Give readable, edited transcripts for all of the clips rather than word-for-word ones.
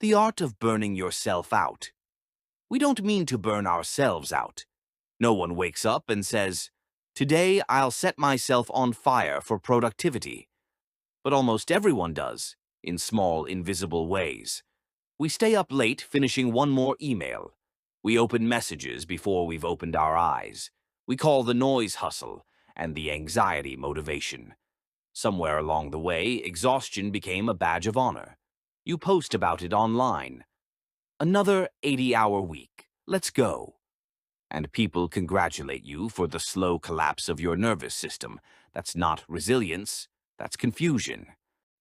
The art of burning yourself out. We don't mean to burn ourselves out. No one wakes up and says, "Today I'll set myself on fire for productivity." But almost everyone does, in small, invisible ways. We stay up late finishing one more email. We open messages before we've opened our eyes. We call the noise hustle and the anxiety motivation. Somewhere along the way, exhaustion became a badge of honor. You post about it online. Another 80-hour week. Let's go. And people congratulate you for the slow collapse of your nervous system. That's not resilience, that's confusion.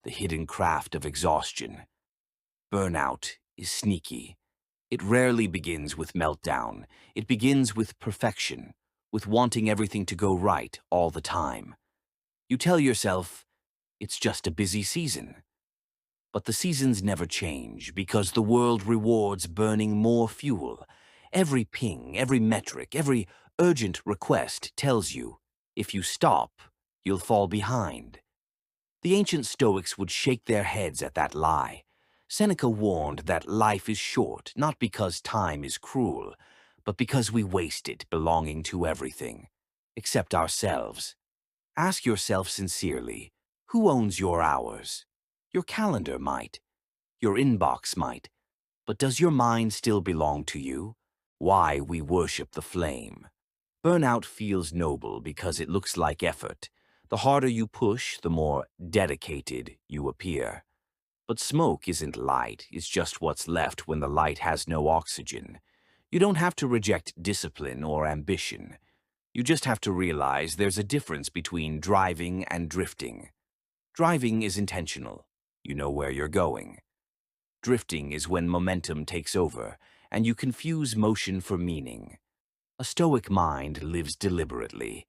The hidden craft of exhaustion. Burnout is sneaky. It rarely begins with meltdown. It begins with perfection, with wanting everything to go right all the time. You tell yourself, it's just a busy season. But the seasons never change because the world rewards burning more fuel. Every ping, every metric, every urgent request tells you, if you stop, you'll fall behind. The ancient Stoics would shake their heads at that lie. Seneca warned that life is short, not because time is cruel, but because we waste it belonging to everything, except ourselves. Ask yourself sincerely, who owns your hours? Your calendar might. Your inbox might. But does your mind still belong to you? Why we worship the flame. Burnout feels noble because it looks like effort. The harder you push, the more dedicated you appear. But smoke isn't light, it's just what's left when the light has no oxygen. You don't have to reject discipline or ambition. You just have to realize there's a difference between driving and drifting. Driving is intentional. You know where you're going. Drifting is when momentum takes over, and you confuse motion for meaning. A stoic mind lives deliberately.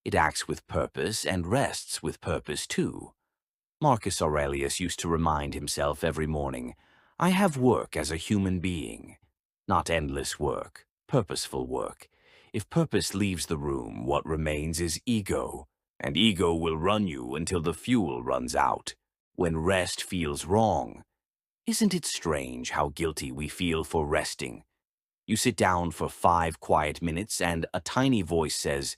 It acts with purpose and rests with purpose too. Marcus Aurelius used to remind himself every morning, I have work as a human being. Not endless work, purposeful work. If purpose leaves the room, what remains is ego, and ego will run you until the fuel runs out. When rest feels wrong. Isn't it strange how guilty we feel for resting? You sit down for 5 quiet minutes and a tiny voice says,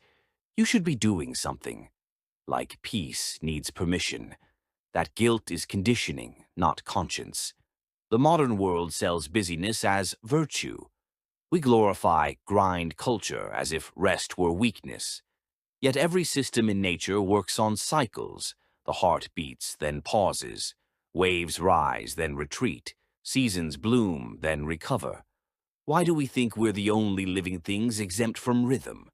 you should be doing something. Like peace needs permission. That guilt is conditioning, not conscience. The modern world sells busyness as virtue. We glorify grind culture as if rest were weakness. Yet every system in nature works on cycles. The heart beats, then pauses. Waves rise, then retreat. Seasons bloom, then recover. Why do we think we're the only living things exempt from rhythm?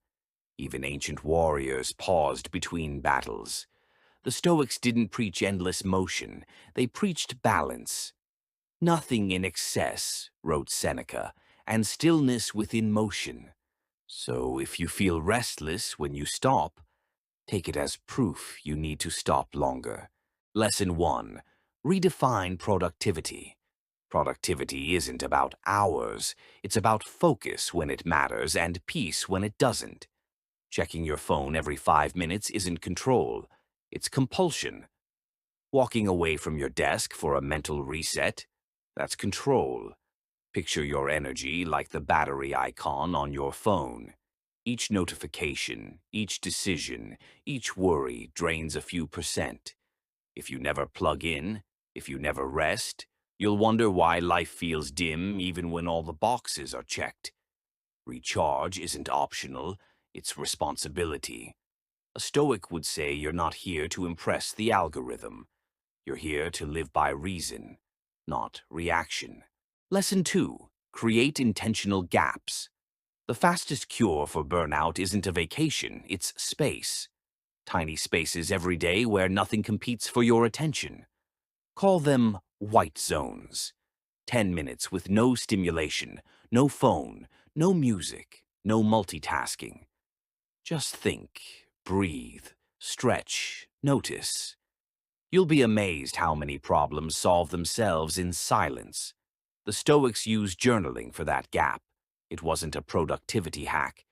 Even ancient warriors paused between battles. The Stoics didn't preach endless motion. They preached balance. Nothing in excess, wrote Seneca, and stillness within motion. So if you feel restless when you stop, take it as proof you need to stop longer. Lesson 1. Redefine productivity. Productivity isn't about hours. It's about focus when it matters and peace when it doesn't. Checking your phone every 5 minutes isn't control. It's compulsion. Walking away from your desk for a mental reset, that's control. Picture your energy like the battery icon on your phone. Each notification, each decision, each worry drains a few percent. If you never plug in, if you never rest, you'll wonder why life feels dim even when all the boxes are checked. Recharge isn't optional, it's responsibility. A Stoic would say you're not here to impress the algorithm. You're here to live by reason, not reaction. Lesson 2. Create intentional gaps. The fastest cure for burnout isn't a vacation, it's space. Tiny spaces every day where nothing competes for your attention. Call them white zones. 10 minutes with no stimulation, no phone, no music, no multitasking. Just think, breathe, stretch, notice. You'll be amazed how many problems solve themselves in silence. The Stoics used journaling for that gap. It wasn't a productivity hack.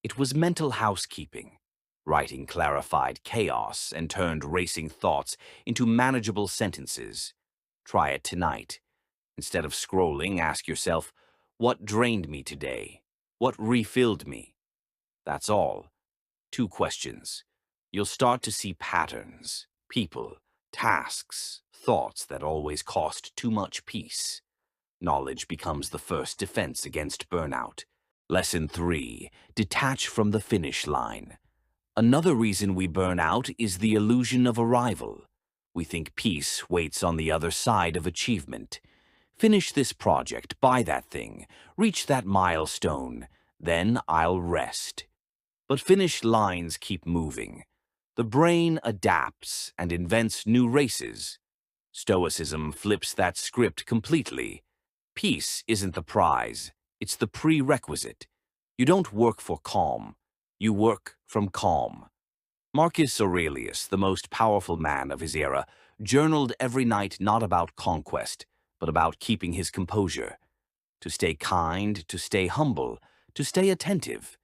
It was mental housekeeping. Writing clarified chaos and turned racing thoughts into manageable sentences. Try it tonight. Instead of scrolling, ask yourself, what drained me today? What refilled me? That's all. Two questions. You'll start to see patterns, people, tasks, thoughts that always cost too much peace. Knowledge becomes the first defense against burnout. Lesson 3. Detach from the finish line. Another reason we burn out is the illusion of arrival. We think peace waits on the other side of achievement. Finish this project, buy that thing, reach that milestone, then I'll rest. But finish lines keep moving. The brain adapts and invents new races. Stoicism flips that script completely. Peace isn't the prize, it's the prerequisite. You don't work for calm, you work from calm. Marcus Aurelius, the most powerful man of his era, journaled every night not about conquest, but about keeping his composure. To stay kind, to stay humble, to stay attentive.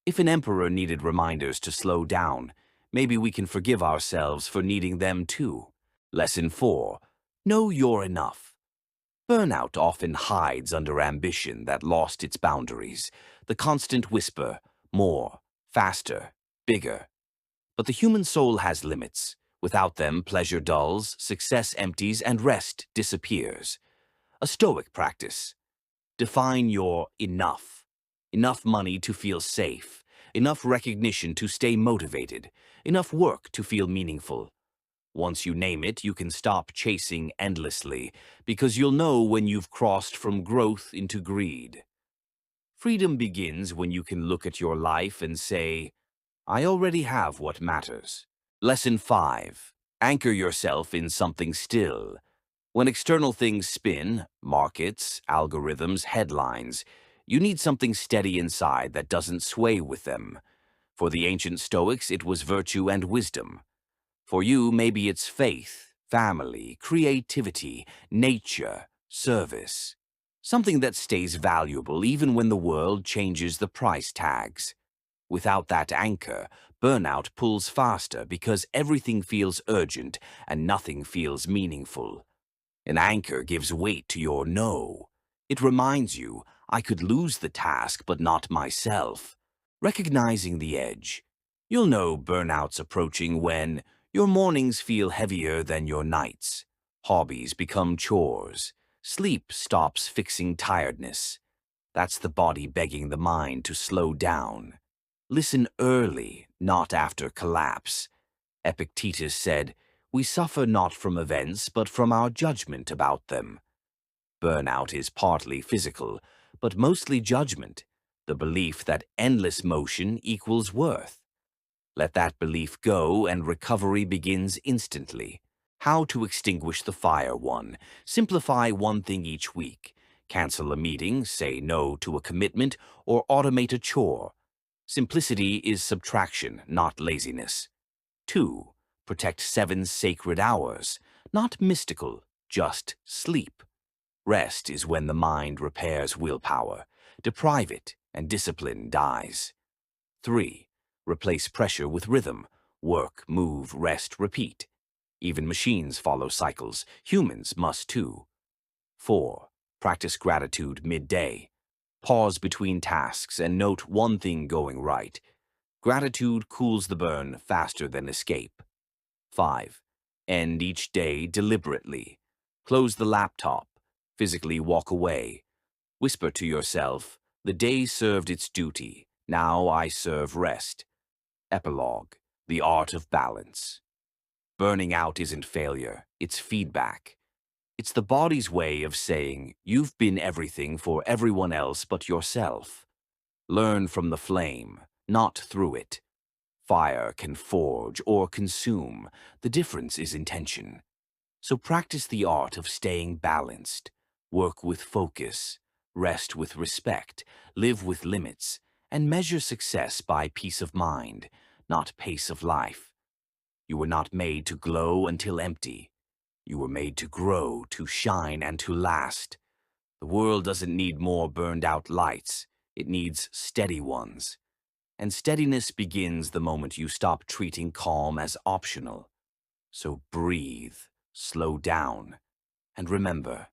If an emperor needed reminders to slow down, maybe we can forgive ourselves for needing them too. Lesson 4. Know you're enough. Burnout often hides under ambition that lost its boundaries, the constant whisper, more, faster, bigger. But the human soul has limits. Without them, pleasure dulls, success empties, and rest disappears. A Stoic practice. Define your enough. Enough money to feel safe. Enough recognition to stay motivated. Enough work to feel meaningful. Once you name it, you can stop chasing endlessly, because you'll know when you've crossed from growth into greed. Freedom begins when you can look at your life and say, I already have what matters. Lesson 5. Anchor yourself in something still. When external things spin, markets, algorithms, headlines, you need something steady inside that doesn't sway with them. For the ancient Stoics, it was virtue and wisdom. For you, maybe it's faith, family, creativity, nature, service. Something that stays valuable even when the world changes the price tags. Without that anchor, burnout pulls faster because everything feels urgent and nothing feels meaningful. An anchor gives weight to your no. It reminds you, I could lose the task but not myself. Recognizing the edge. You'll know burnout's approaching when your mornings feel heavier than your nights. Hobbies become chores. Sleep stops fixing tiredness. That's the body begging the mind to slow down. Listen early, not after collapse. Epictetus said, we suffer not from events, but from our judgment about them. Burnout is partly physical, but mostly judgment, the belief that endless motion equals worth. Let that belief go and recovery begins instantly. How to extinguish the fire 1. Simplify one thing each week. Cancel a meeting, say no to a commitment, or automate a chore. Simplicity is subtraction, not laziness. 2. Protect 7 sacred hours. Not mystical, just sleep. Rest is when the mind repairs willpower. Deprive it, and discipline dies. 3. Replace pressure with rhythm. Work, move, rest, repeat. Even machines follow cycles. Humans must too. 4. Practice gratitude midday. Pause between tasks and note one thing going right. Gratitude cools the burn faster than escape. 5. End each day deliberately. Close the laptop. Physically walk away. Whisper to yourself, the day served its duty. Now I serve rest. Epilogue, the art of balance. Burning out isn't failure, it's feedback. It's the body's way of saying, you've been everything for everyone else but yourself. Learn from the flame, not through it. Fire can forge or consume. The difference is intention. So practice the art of staying balanced. Work with focus. Rest with respect. Live with limits. And measure success by peace of mind, not pace of life. You were not made to glow until empty. You were made to grow, to shine, and to last. The world doesn't need more burned-out lights. It needs steady ones. And steadiness begins the moment you stop treating calm as optional. So breathe, slow down, and remember,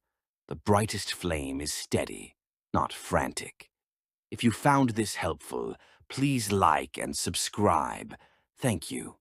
The brightest flame is steady, not frantic. If you found this helpful, please like and subscribe. Thank you.